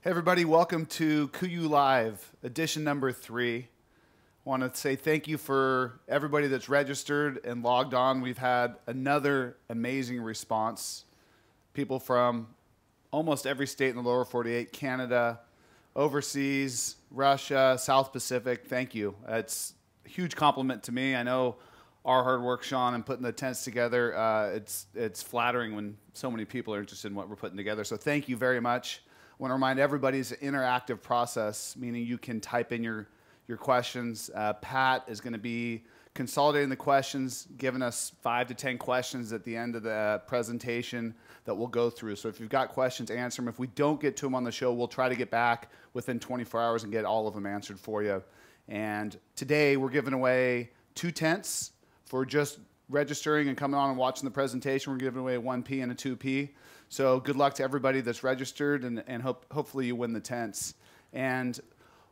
Hey everybody, welcome to KUIU Live, edition number 3. I want to say thank you for everybody that's registered and logged on. We've had another amazing response. People from almost every state in the lower 48, Canada, overseas, Russia, South Pacific, thank you. It's a huge compliment to me. I know our hard work, Shaun, and putting the tents together, it's flattering when so many people are interested in what we're putting together. So thank you very much. I want to remind everybody it's an interactive process, meaning you can type in your questions. Pat is going to be consolidating the questions, giving us 5 to 10 questions at the end of the presentation that we'll go through. So if you've got questions, answer them. If we don't get to them on the show, we'll try to get back within 24 hours and get all of them answered for you. And today we're giving away 2 tents for just registering and coming on and watching the presentation. We're giving away a 1P and a 2P. So good luck to everybody that's registered, and hopefully you win the tents. And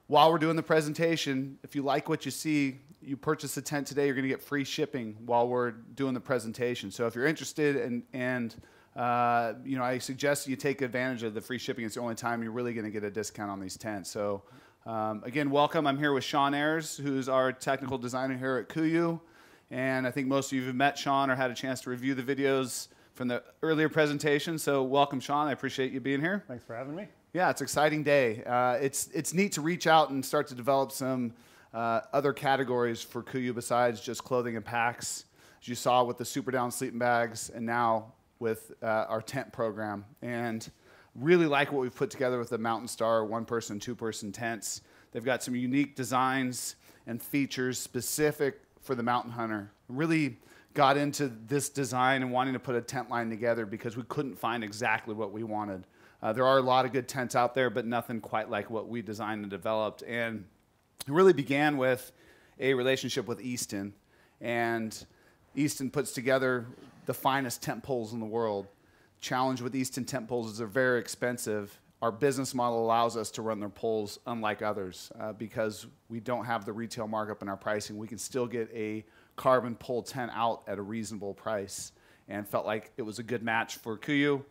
while we're doing the presentation, if you like what you see, you purchase a tent today, you're going to get free shipping while we're doing the presentation. So if you're interested, and you know, I suggest you take advantage of the free shipping. It's the only time you're really going to get a discount on these tents. So again, welcome. I'm here with Shaun Ayers, who's our technical designer here at KUIU. And I think most of you have met Shaun or had a chance to review the videos from the earlier presentation. So welcome, Shaun. I appreciate you being here. Thanks for having me. Yeah, it's an exciting day. It's neat to reach out and start to develop some other categories for KUIU besides just clothing and packs, as you saw with the Super Down sleeping bags and now with our tent program. And really like what we've put together with the Mountain Star 1-person, 2-person tents. They've got some unique designs and features specific for the mountain hunter. Really got into this design and wanting to put a tent line together because we couldn't find exactly what we wanted. There are a lot of good tents out there, but nothing quite like what we designed and developed. And it really began with a relationship with Easton. And Easton puts together the finest tent poles in the world. Challenge with Easton tent poles is they're very expensive. Our business model allows us to run their poles unlike others because we don't have the retail markup in our pricing. We can still get a carbon pole tent out at a reasonable price, and felt like it was a good match for KUIU.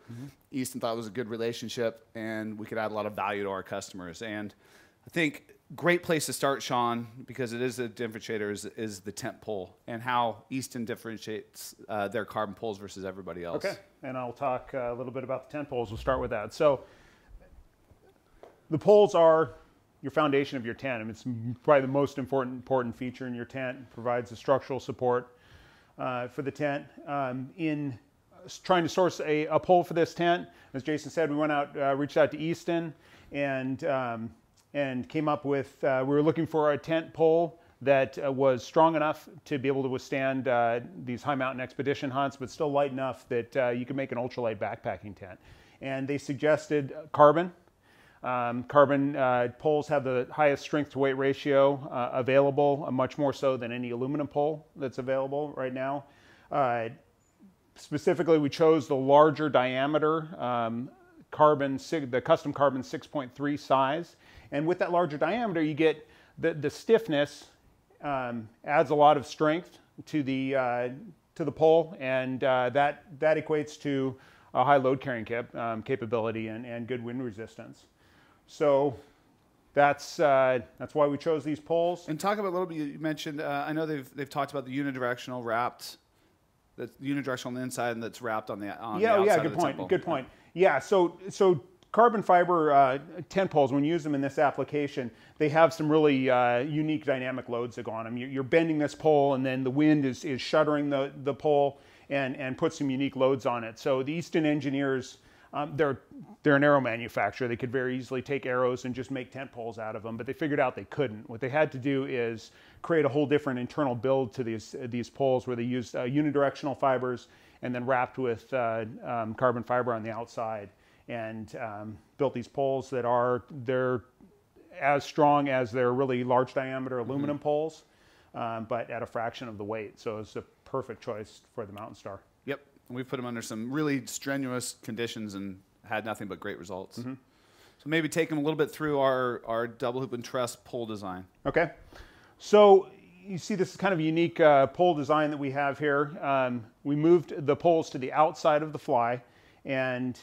Easton thought it was a good relationship, and we could add a lot of value to our customers. And I think great place to start, Shaun, because it is a differentiator, is the tent pole and how Easton differentiates their carbon poles versus everybody else. Okay, and I'll talk a little bit about the tent poles. We'll start with that. So the poles are your foundation of your tent. I mean, it's probably the most important feature in your tent. It provides the structural support for the tent. In trying to source a pole for this tent, as Jason said, we went out, reached out to Easton, and came up with, we were looking for a tent pole that was strong enough to be able to withstand these high mountain expedition hunts, but still light enough that you could make an ultralight backpacking tent. And they suggested carbon. Carbon poles have the highest strength to weight ratio available, much more so than any aluminum pole that's available right now. Specifically, we chose the larger diameter the custom carbon 6.3 size. And with that larger diameter, you get the stiffness adds a lot of strength to the pole, and that equates to a high load carrying capability and good wind resistance. So that's why we chose these poles. And talk about a little bit. You mentioned I know they've talked about the unidirectional wrapped, the unidirectional on the inside and that's wrapped on the outside. Yeah, good point. Good point. Yeah, so carbon fiber tent poles, when you use them in this application, they have some really unique dynamic loads that go on them. You're bending this pole, and then the wind is shuttering the pole and puts some unique loads on it. So the Easton engineers. They're an arrow manufacturer. They could very easily take arrows and just make tent poles out of them, but they figured out they couldn't. What they had to do is create a whole different internal build to these poles, where they used unidirectional fibers and then wrapped with carbon fiber on the outside, and built these poles that they're as strong as their really large diameter aluminum poles, but at a fraction of the weight. So it's a perfect choice for the Mountain Star. Yep. We've put them under some really strenuous conditions and had nothing but great results. So maybe take them a little bit through our double hoop and truss pole design. Okay. So you see this is kind of a unique pole design that we have here. We moved the poles to the outside of the fly and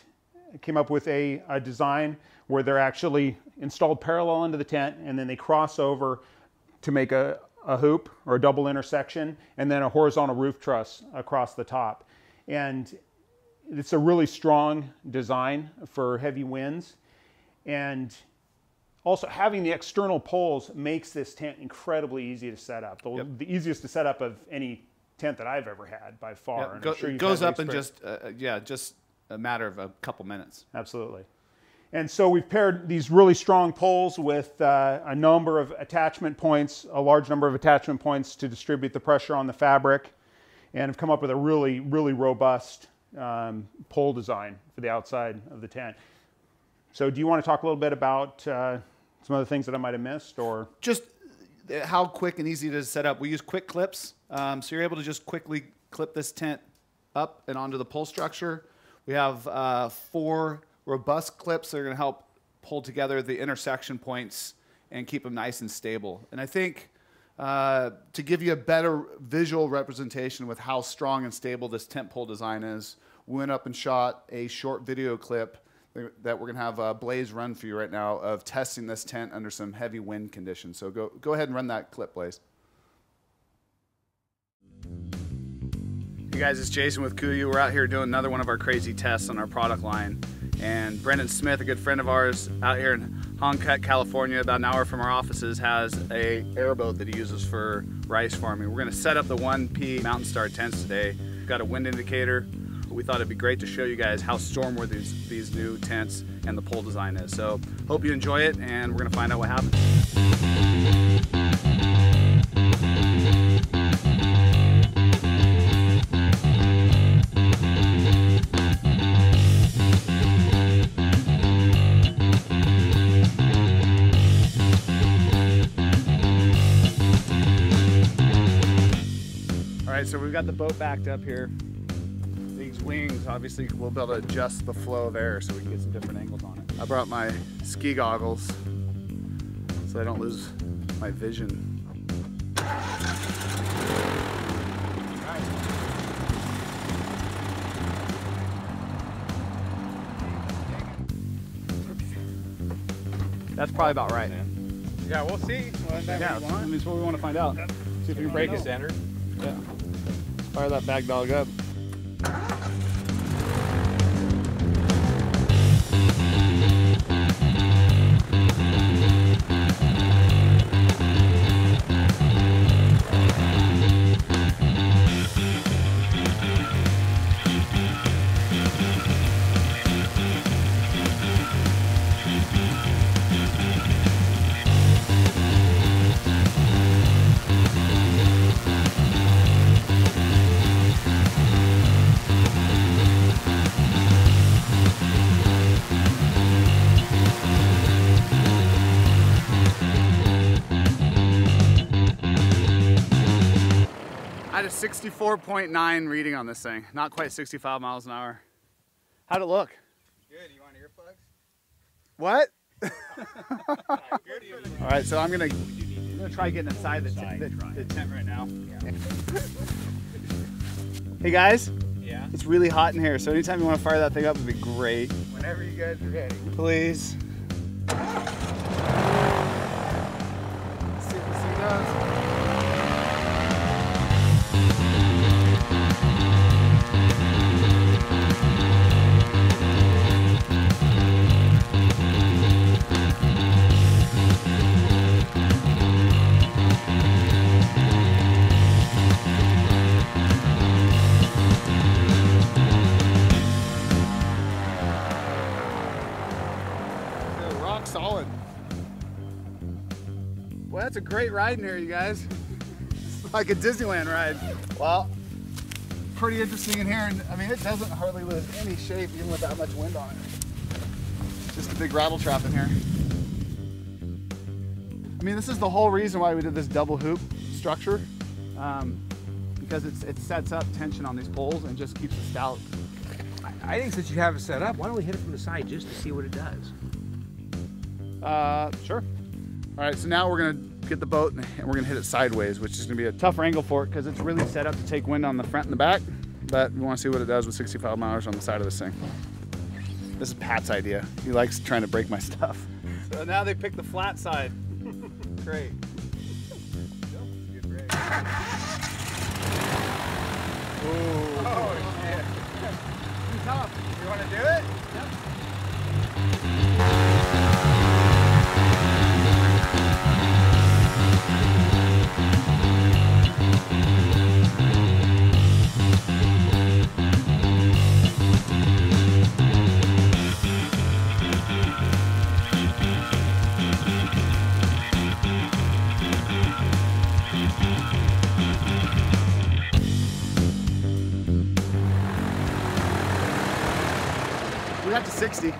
came up with a design where they're actually installed parallel into the tent, and then they cross over to make a hoop or a double intersection, and then a horizontal roof truss across the top. And it's a really strong design for heavy winds. And also having the external poles makes this tent incredibly easy to set up. The easiest to set up of any tent that I've ever had by far. Yep. It goes up in just a matter of a couple minutes. Absolutely. And so we've paired these really strong poles with a number of attachment points, a large number of attachment points to distribute the pressure on the fabric, and have come up with a really, really robust pole design for the outside of the tent. So do you want to talk a little bit about some other things that I might have missed, or just how quick and easy it is to set up? We use quick clips, so you're able to just quickly clip this tent up and onto the pole structure. We have 4 robust clips that are going to help pull together the intersection points and keep them nice and stable. And I think to give you a better visual representation with how strong and stable this tent pole design is, we went up and shot a short video clip that we're going to have Blaze run for you right now of testing this tent under some heavy wind conditions. So go ahead and run that clip, Blaze. Hey guys, it's Jason with KUIU. We're out here doing another one of our crazy tests on our product line. And Brendan Smith, a good friend of ours out here in Honcut, California, about an hour from our offices, has a airboat that he uses for rice farming. We're going to set up the 1P Mountain Star tents today. We've got a wind indicator. We thought it'd be great to show you guys how stormworthy these new tents and the pole design is. So hope you enjoy it, and we're going to find out what happens. All right, so we've got the boat backed up here. These wings, obviously, we'll be able to adjust the flow of air so we can get some different angles on it. I brought my ski goggles so I don't lose my vision. That's probably about right. Yeah, we'll see. Yeah, I mean, it's what we want to find out. See if we can break it. Standard. Yeah. Fire that bag dog up. I had a 64.9 reading on this thing. Not quite 65 miles an hour. How'd it look? Good. You want earplugs? What? All right, so I'm gonna try getting inside the tent right now. Yeah. Hey guys. Yeah. It's really hot in here, so anytime you want to fire that thing up would be great. Whenever you guys are ready. Please. Let's see what this thing does. Solid. Well, that's a great ride in here, you guys. It's like a Disneyland ride. Well, pretty interesting in here, and I mean, it doesn't hardly lose any shape even with that much wind on it. Just a big rattle trap in here. I mean, this is the whole reason why we did this double hoop structure, because it sets up tension on these poles and just keeps it stout. I think since you have it set up, why don't we hit it from the side just to see what it does? Sure. All right, so now we're gonna get the boat and we're gonna hit it sideways, which is gonna be a tougher angle for it because it's really set up to take wind on the front and the back, but we wanna see what it does with 65 miles on the side of this thing. This is Pat's idea. He likes trying to break my stuff. So now they pick the flat side. Great. Good break. Ooh. Oh, shit. Tough. You want to do it? Yep. We got to 60. I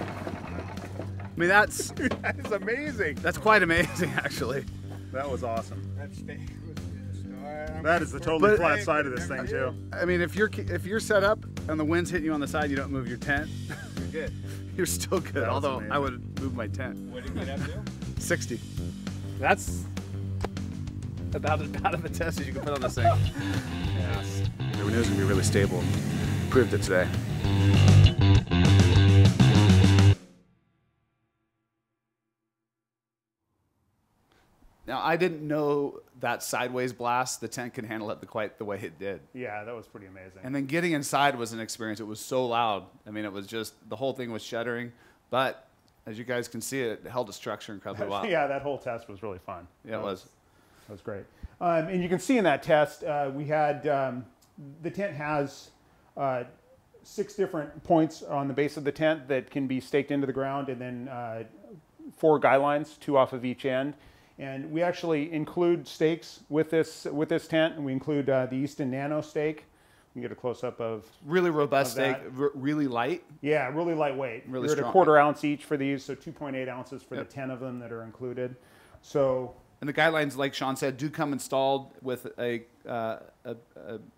mean, that's That is amazing. that's quite amazing, actually. That was awesome. That steak was just, I'm That is the totally But- flat side of this thing too. I mean, if you're set up and the wind's hitting you on the side, you don't move your tent. You're good. You're still good. That was Although amazing. I would move my tent. What did you get up to? 60. That's about as bad of a test as you can put on this thing. Yes. We knew it was gonna be really stable. Proved it today. Now, I didn't know that sideways blast, the tent could handle it quite the way it did. Yeah, that was pretty amazing. And then getting inside was an experience. It was so loud. I mean, it was just, the whole thing was shuddering. But as you guys can see, it held its structure incredibly well. Yeah, that whole test was really fun. Yeah, it was. That was great. And you can see in that test, we had, the tent has 6 different points on the base of the tent that can be staked into the ground, and then 4 guy lines, 2 off of each end. And we actually include stakes with this tent, and we include the Easton Nano stake. You can get a close-up of Really robust of steak, that. really light. Yeah, really lightweight. Really We're at a strong. 1/4 ounce each for these, so 2.8 ounces for Yep. the 10 of them that are included. So And the guidelines, like Sean said, do come installed with a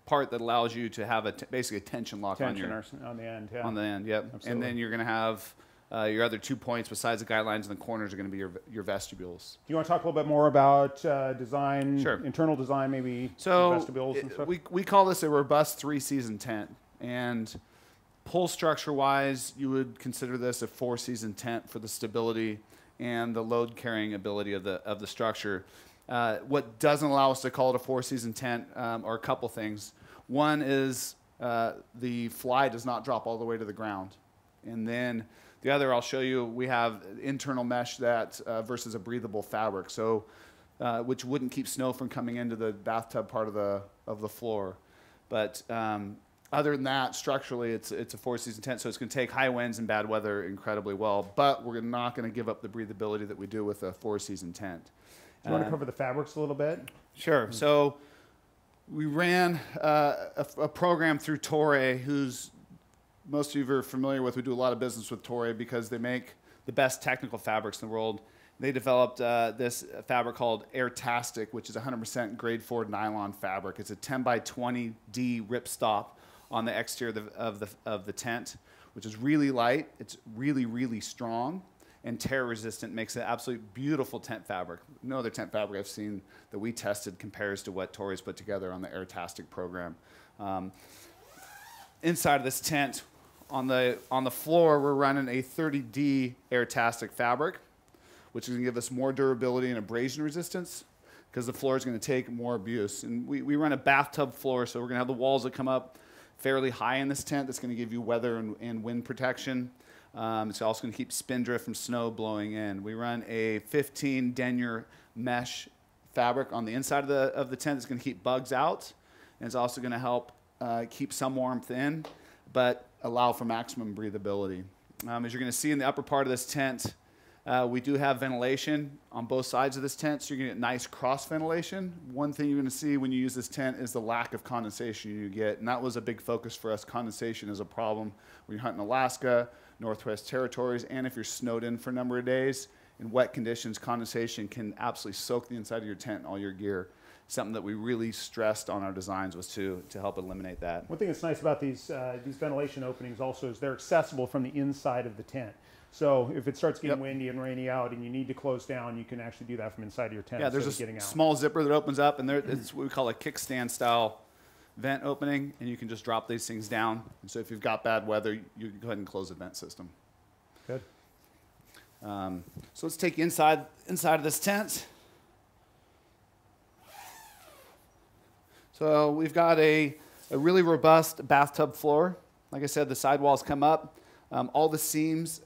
part that allows you to have basically a tension lock tension on the end. Yeah. on the end. Yep. Absolutely. And then you're going to have your other 2 points besides the guidelines in the corners are going to be your vestibules. Do you want to talk a little bit more about design, Sure. internal design, maybe So vestibules and stuff? we call this a robust 3-season tent, and pole structure wise, you would consider this a 4-season tent for the stability and the load carrying ability of the structure. What doesn't allow us to call it a 4-season tent are a couple things. One is the fly does not drop all the way to the ground, and then the other, I'll show you, we have internal mesh that versus a breathable fabric, so which wouldn't keep snow from coming into the bathtub part of the floor. But other than that, structurally, it's a 4-season tent, so it's going to take high winds and bad weather incredibly well. But we're not going to give up the breathability that we do with a 4-season tent. Do you want to cover the fabrics a little bit? Sure. So we ran a program through Torre, who's most of you are familiar with. We do a lot of business with Torre because they make the best technical fabrics in the world. They developed this fabric called Airtastic, which is 100% grade 4 nylon fabric. It's a 10 by 20D ripstop on the exterior of the tent, which is really light. It's really, really strong and tear resistant. Makes it absolutely beautiful tent fabric. No other tent fabric I've seen that we tested compares to what Torre's put together on the Airtastic program. Inside of this tent, on the floor, we're running a 30D Airtastic fabric, which is going to give us more durability and abrasion resistance because the floor is going to take more abuse. And we run a bathtub floor, so we're going to have the walls that come up fairly high in this tent. That's going to give you weather and wind protection. It's also going to keep spindrift from snow blowing in. We run a 15 denier mesh fabric on the inside of the tent. It's going to keep bugs out, and it's also going to help keep some warmth in, but allow for maximum breathability. As you're going to see in the upper part of this tent, we do have ventilation on both sides of this tent, so you're going to get nice cross ventilation. One thing you're going to see when you use this tent is the lack of condensation you get, and that was a big focus for us. Condensation is a problem when you're hunting Alaska, Northwest Territories, and if you're snowed in for a number of days. In wet conditions, condensation can absolutely soak the inside of your tent and all your gear. Something that we really stressed on our designs was to help eliminate that. One thing that's nice about these ventilation openings also is they're accessible from the inside of the tent. So if it starts getting windy and rainy out and you need to close down, you can actually do that from inside of your tent. Yeah, there's instead of a getting out. small zipper that opens up, and it's what we call a kickstand style vent opening, and you can just drop these things down. And so if you've got bad weather, you can go ahead and close the vent system. Good. So let's take you inside of this tent. So we've got a really robust bathtub floor. Like I said, the sidewalls come up. All the seams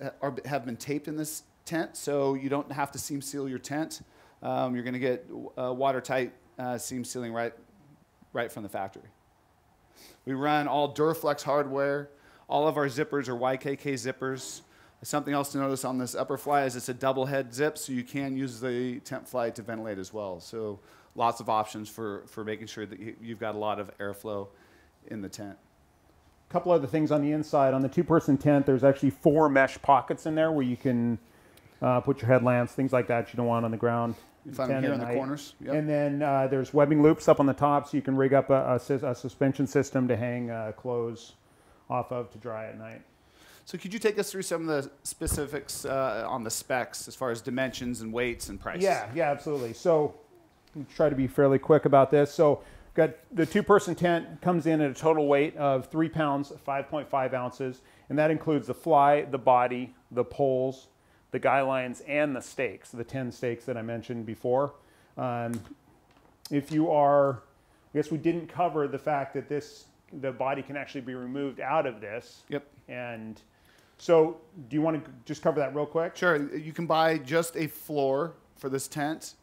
have been taped in this tent, so you don't have to seam seal your tent. You're going to get watertight seam sealing right from the factory. We run all Duraflex hardware. All of our zippers are YKK zippers. Something else to notice on this upper fly is it's a double head zip, so you can use the tent fly to ventilate as well. So lots of options for making sure that you've got a lot of airflow in the tent. A couple other things on the inside. On the 2-person tent, there's actually 4 mesh pockets in there where you can put your headlamps, things like that you don't want on the ground. You find them here in the corners. Yep. And then there's webbing loops up on the top, so you can rig up a suspension system to hang clothes off of to dry at night. So could you take us through some of the specifics on the specs as far as dimensions and weights and price? Yeah, absolutely. So I'll try to be fairly quick about this. So got the 2-person tent comes in at a total weight of 3 pounds, 5.5 ounces, and that includes the fly, the body, the poles, the guy lines, and the stakes, the 10 stakes that I mentioned before. If you are, I guess we didn't cover the fact that the body can actually be removed out of this. Yep. And so do you want to just cover that real quick? Sure. You can buy just a floor for this tent.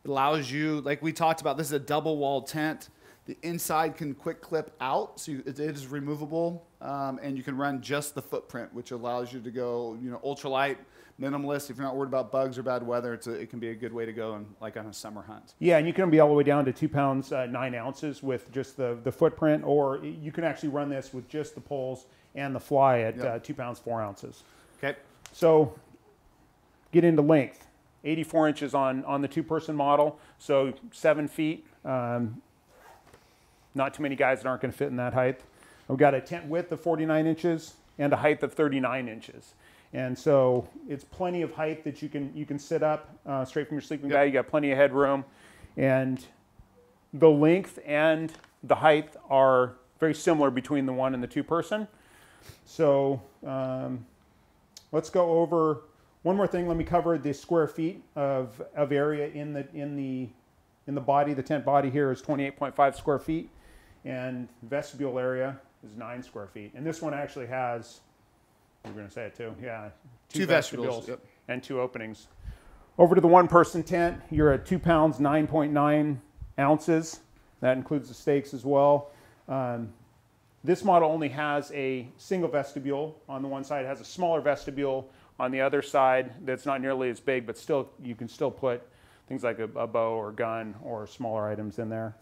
It allows you, like we talked about, this is a double walled tent. The inside can quick clip out, so it is removable, and you can run just the footprint, which allows you to go, ultralight, minimalist. If you're not worried about bugs or bad weather, it can be a good way to go on a summer hunt. Yeah, and you can be all the way down to 2 pounds, 9 ounces with just the footprint, or you can actually run this with just the poles and the fly at 2 pounds, 4 ounces. Okay. So get into length. 84 inches on the 2-person model, so 7 feet. Not too many guys that aren't going to fit in that height. We've got a tent width of 49 inches and a height of 39 inches. And so it's plenty of height that you can sit up straight from your sleeping bag. You got plenty of headroom. And the length and the height are very similar between the 1 and the 2-person. So let's go over one more thing. Let me cover the square feet of area in the body. The tent body here is 28.5 square feet. And vestibule area is 9 square feet. And this one actually has, we're going to say it too, yeah, 2 vestibules yep. and 2 openings. Over to the 1-person tent, you're at 2 pounds, 9.9 ounces. That includes the stakes as well. This model only has a single vestibule on the one side. It has a smaller vestibule on the other side that's not nearly as big, but still you can still put things like a bow or gun or smaller items in there.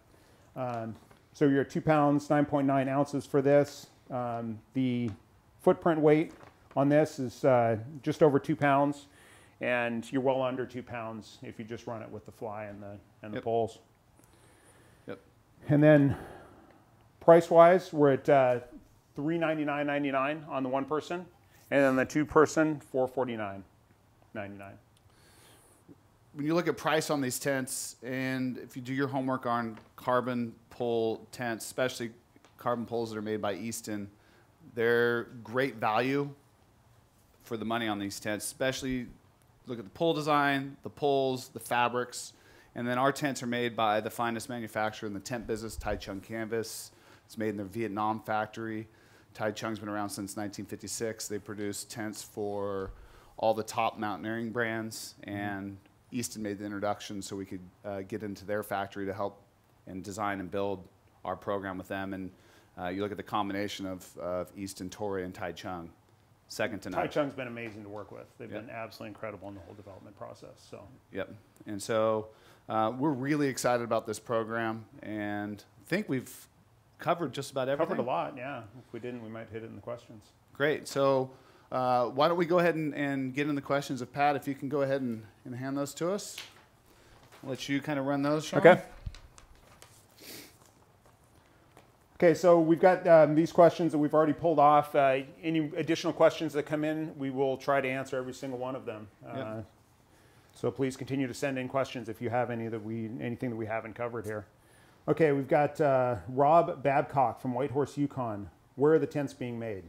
So you're at 2 pounds, 9.9 ounces for this. The footprint weight on this is just over 2 pounds, and you're well under 2 pounds if you just run it with the fly and the poles. Yep. And then price-wise, we're at $399.99 on the 1-person, and then the 2-person, $449.99. When you look at price on these tents, and if you do your homework on carbon pole tents, especially carbon poles that are made by Easton, they're great value for the money on these tents, especially look at the pole design, the poles, the fabrics, and then our tents are made by the finest manufacturer in the tent business, Tai Chung Canvas. It's made in their Vietnam factory. Tai Chung's been around since 1956. They produce tents for all the top mountaineering brands, and Easton made the introduction so we could get into their factory to help and design and build our program with them. And you look at the combination of Easton, Toray, and Tai Chung, second to none. Tai Chung's been amazing to work with. They've been absolutely incredible in the whole development process. So. Yep. And so we're really excited about this program, and I think we've covered just about everything. Covered a lot, yeah. If we didn't, we might hit it in the questions. Great. So why don't we go ahead and get in the questions of Pat, if you can go ahead and hand those to us. I'll let you kind of run those, Shaun. Okay. Okay, so we've got these questions that we've already pulled off. Any additional questions that come in, we will try to answer every single one of them. Yep. So please continue to send in questions if you have anything that we haven't covered here. Okay, we've got Rob Babcock from Whitehorse, Yukon. Where are the tents being made?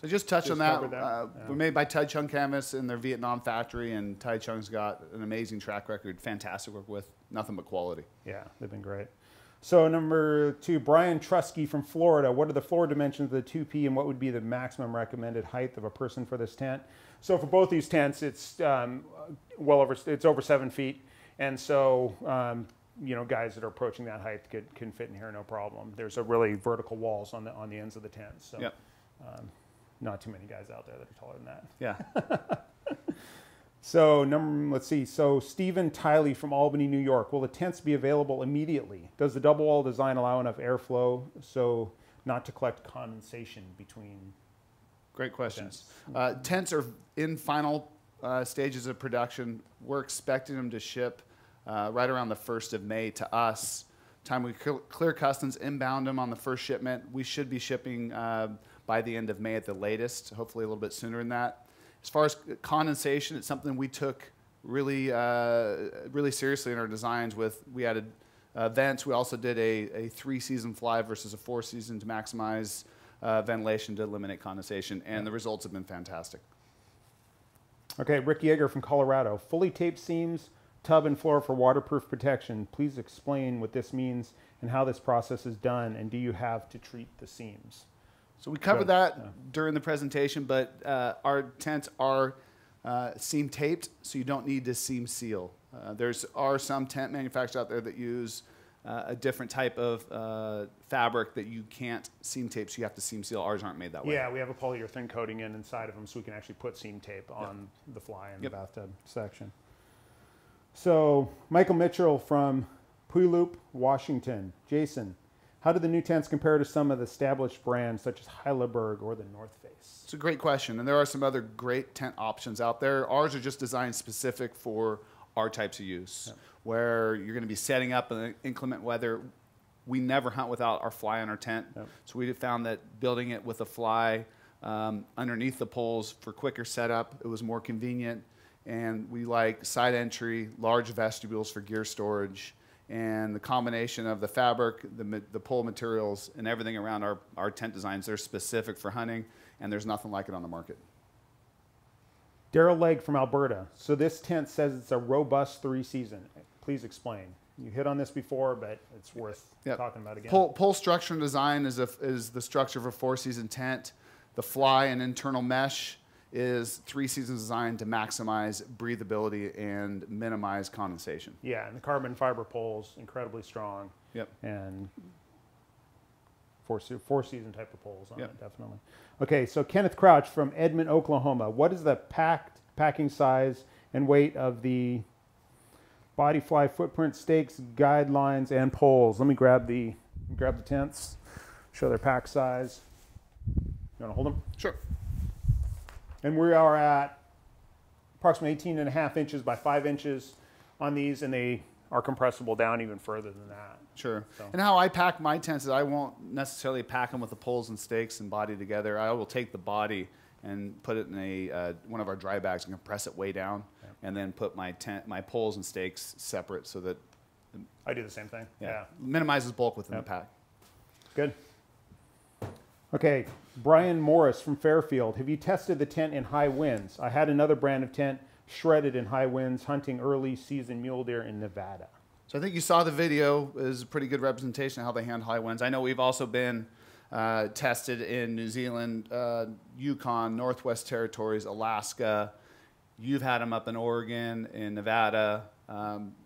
So just touch on covered that. that. We're made by Tai Chung Canvas in their Vietnam factory, and Tai Chung's got an amazing track record. Fantastic work with, nothing but quality. Yeah, they've been great. So number 2, Brian Trusky from Florida. What are the floor dimensions of the 2P, and what would be the maximum recommended height of a person for this tent? So for both these tents, it's it's over 7 feet, and so guys that are approaching that height can fit in here no problem. There's a really vertical walls on the ends of the tent, so Yep. not too many guys out there that are taller than that. Yeah. So let's see. So Stephen Tiley from Albany, New York. Will the tents be available immediately? Does the double wall design allow enough airflow so not to collect condensation between? Great questions. Tents are in final stages of production. We're expecting them to ship right around the 1st of May to us. Time we clear customs, inbound them on the first shipment. We should be shipping by the end of May at the latest, hopefully a little bit sooner than that. As far as condensation, it's something we took really seriously in our designs. We added vents. We also did a 3-season fly versus a 4-season to maximize ventilation to eliminate condensation, and the results have been fantastic. Okay, Rick Yeager from Colorado. Fully taped seams, tub and floor for waterproof protection. Please explain what this means and how this process is done, and do you have to treat the seams? So we covered that during the presentation, but our tents are seam taped, so you don't need to seam seal. There are some tent manufacturers out there that use a different type of fabric that you can't seam tape, so you have to seam seal. Ours aren't made that way. Yeah, we have a polyurethane coating inside of them, so we can actually put seam tape on the fly in the bathtub section. So Michael Mitchell from Puyallup, Washington. Jason, how do the new tents compare to some of the established brands such as Heidelberg or the North Face? It's a great question, and there are some other great tent options out there. Ours are just designed specific for our types of use, where you're going to be setting up in inclement weather. We never hunt without our fly on our tent, so we found that building it with a fly underneath the poles for quicker setup, it was more convenient, and we like side entry, large vestibules for gear storage, and the combination of the fabric, the pole materials, and everything around our tent designs, they're specific for hunting, and there's nothing like it on the market. Daryl Legg from Alberta. So this tent says it's a robust 3-season. Please explain. You hit on this before, but it's worth talking about again. Pole structure and design is the structure of a 4-season tent. The fly and internal mesh is 3 seasons designed to maximize breathability and minimize condensation. Yeah, and the carbon fiber poles, incredibly strong. Yep. And four-season type of poles on it, definitely. Okay, so Kenneth Crouch from Edmond, Oklahoma. What is the packing size and weight of the body fly footprint stakes, guidelines, and poles? Let me grab the tents, show their pack size. You want to hold them? Sure. And we are at approximately 18.5 inches by 5 inches on these, and they are compressible down even further than that. Sure. So. And how I pack my tents is I won't necessarily pack them with the poles and stakes and body together. I will take the body and put it in one of our dry bags and compress it way down, and then put my poles and stakes separate so that I do the same thing. Yeah. Minimizes bulk within the pack. Good. Okay, Brian Morris from Fairfield. Have you tested the tent in high winds? I had another brand of tent shredded in high winds hunting early season mule deer in Nevada. So I think you saw the video. It was a pretty good representation of how they handle high winds. I know we've also been tested in New Zealand, Yukon, Northwest Territories, Alaska. You've had them up in Oregon, in Nevada.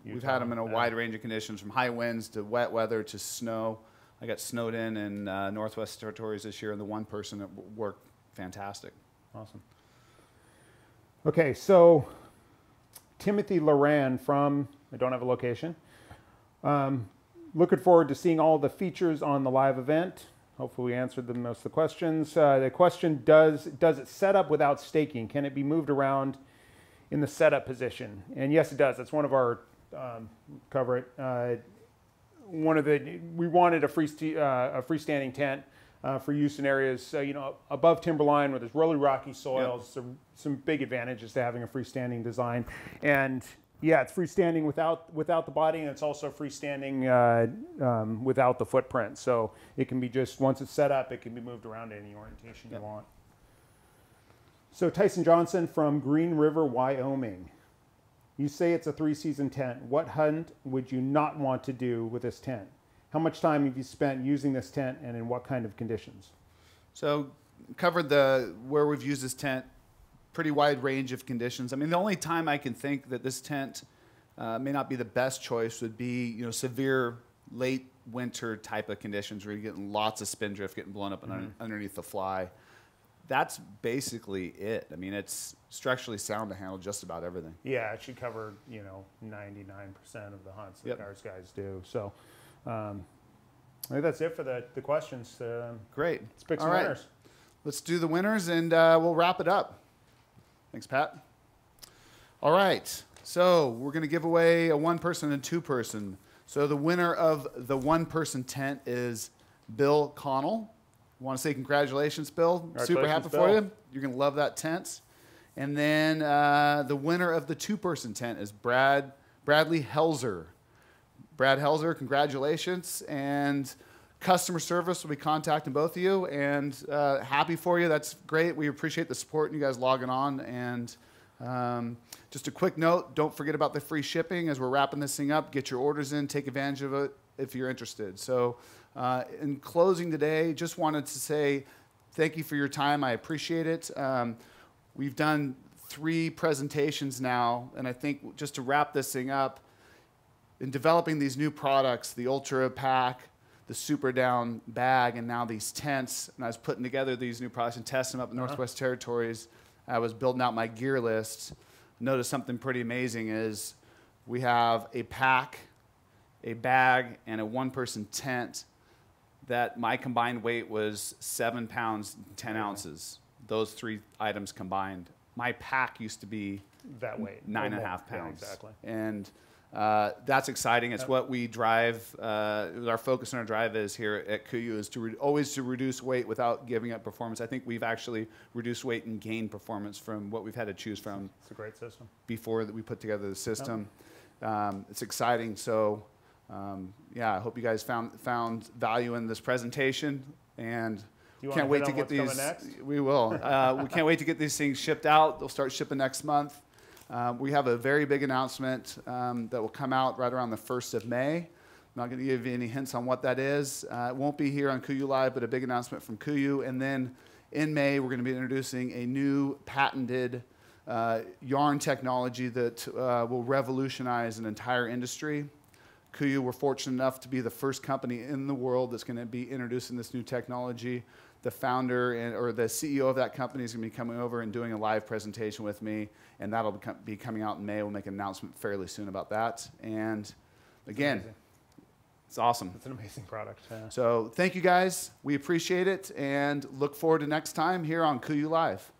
We've had them in a wide range of conditions, from high winds to wet weather to snow. I got snowed in Northwest Territories this year, and the one person that worked fantastic. Awesome. Okay, so Timothy Loran from, I don't have a location. Looking forward to seeing all the features on the live event. Hopefully we answered most of the questions. The question, does it set up without staking? Can it be moved around in the setup position? And yes, it does. That's one of our, cover it. We wanted a freestanding tent for use in areas, above timberline where there's really rocky soils. Yep. Some big advantages to having a freestanding design. And yeah, it's freestanding without the body, and it's also freestanding without the footprint. So it can be just, once it's set up, it can be moved around any orientation you want. So Tyson Johnson from Green River, Wyoming. You say it's a 3-season tent. What hunt would you not want to do with this tent? How much time have you spent using this tent, and in what kind of conditions? So covered where we've used this tent, pretty wide range of conditions. I mean, the only time I can think that this tent may not be the best choice would be, severe late winter type of conditions where you're getting lots of spindrift getting blown up underneath the fly. That's basically it. I mean, it's structurally sound to handle just about everything. Yeah, it should cover 99% of the hunts that ours guys do. So I think that's it for the questions. Great. Let's pick some All right. winners. Let's do the winners, and we'll wrap it up. Thanks, Pat. All right. So we're going to give away a 1-person and 2-person. So the winner of the 1-person tent is Bill Connell. I want to say congratulations, Bill. Super happy for you. You're going to love that tent. And then the winner of the 2-person tent is Bradley Helzer. Brad Helzer, congratulations. And customer service will be contacting both of you. And happy for you. That's great. We appreciate the support and you guys logging on. And just a quick note, don't forget about the free shipping as we're wrapping this thing up. Get your orders in. Take advantage of it if you're interested. So in closing today, just wanted to say thank you for your time. I appreciate it. We've done 3 presentations now, and I think just to wrap this thing up, in developing these new products, the Ultra Pack, the Super Down bag, and now these tents, and I was putting together these new products and testing them up in Northwest Territories. I was building out my gear list. Noticed something pretty amazing is we have a pack, a bag, and a 1-person tent that my combined weight was 7 pounds, 10 ounces. Those 3 items combined. My pack used to be that weight, 9.5 pounds. Yeah, exactly. And that's exciting. It's what we drive. Our focus on our drive is here at KUIU is always to reduce weight without giving up performance. I think we've actually reduced weight and gained performance from what we've had to choose from. It's a great system. Before that we put together the system. It's exciting. So yeah, I hope you guys found value in this presentation, and can't wait to get these. We will. We can't wait to get these things shipped out. They'll start shipping next month. We have a very big announcement that will come out right around the 1st of May. I'm not going to give you any hints on what that is. It won't be here on KUIU Live, but a big announcement from KUIU. And then in May, we're going to be introducing a new patented yarn technology that will revolutionize an entire industry. KUIU, we're fortunate enough to be the first company in the world that's going to be introducing this new technology. The founder or the CEO of that company is going to be coming over and doing a live presentation with me, and that'll be coming out in May. We'll make an announcement fairly soon about that. And again, it's awesome. It's an amazing product. Yeah. So thank you guys. We appreciate it and look forward to next time here on KUIU Live.